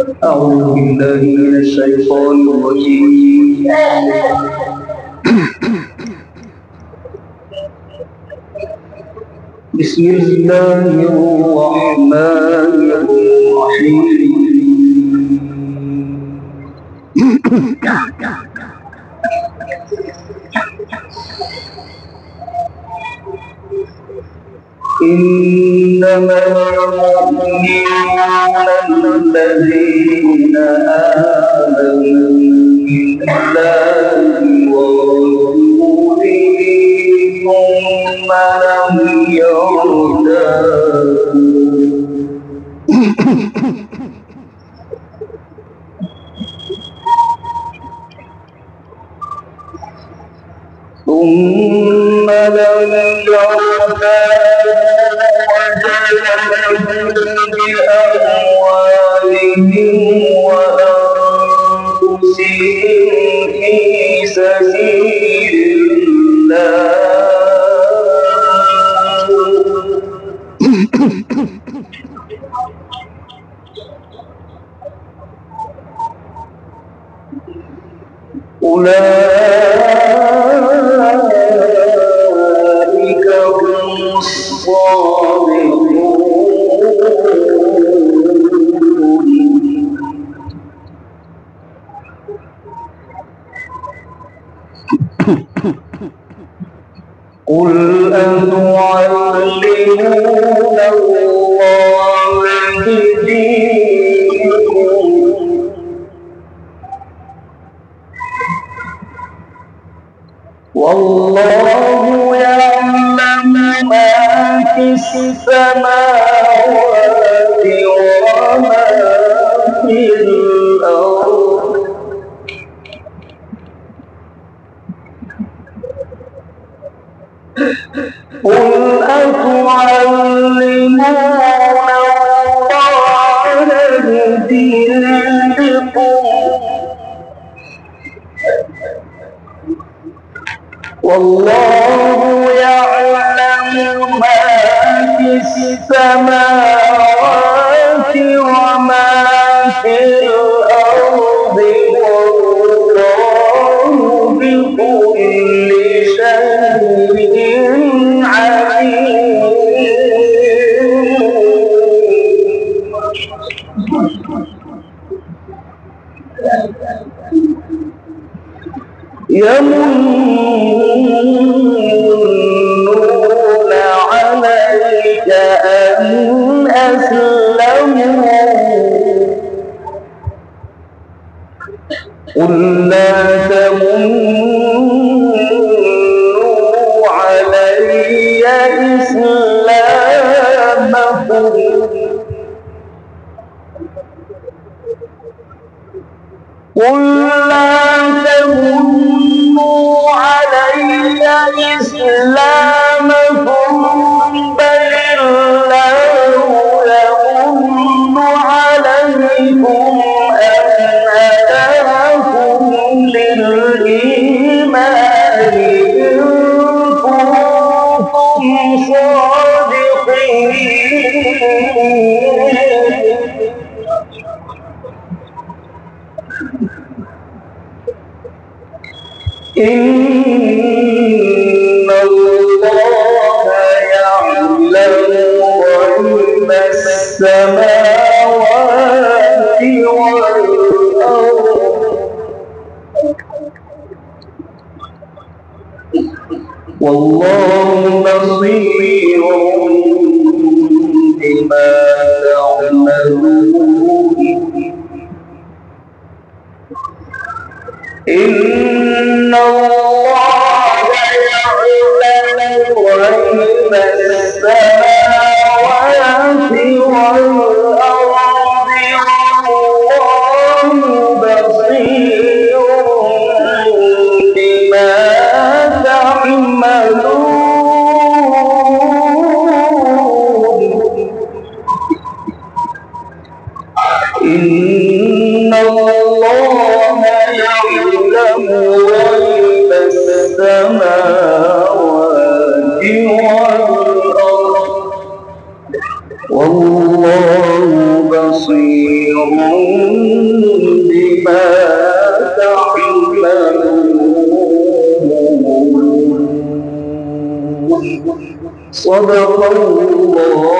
أعوذ بالله من الشيطان الرجيم. بسم الله الرحمن الرحيم. إنما المؤمنون الذين آمنوا بالله ورسوله ثم لم يرتابوا بأموالهم وأنفسهم في سبيل الله أولئك هم الصادقون. قل أتعلمون الله بدينكم والله يعلم ما في السماوات وما في الأرض قل أتعلمون الله بدينكم والله يعلم ما في السماوات وما في الأرض والله بكل شيء عليم. يمنون عليك أن أسلموا قل لا تمنوا علي إسلامكم قل لا تمنوا علي إسلامكم بل الله يمن عليكم أن هداكم للإيمان إن كنتم صادقين. إن الله يعلم غيب السماوات والأرض والله بصير بما تعملون. إن الله يعلم غيب السماوات والأرض والله بصير بما تعملون. إن الله يعلم غيب السماوات والأرض والله بصير بصير بما تعملون. صدق الله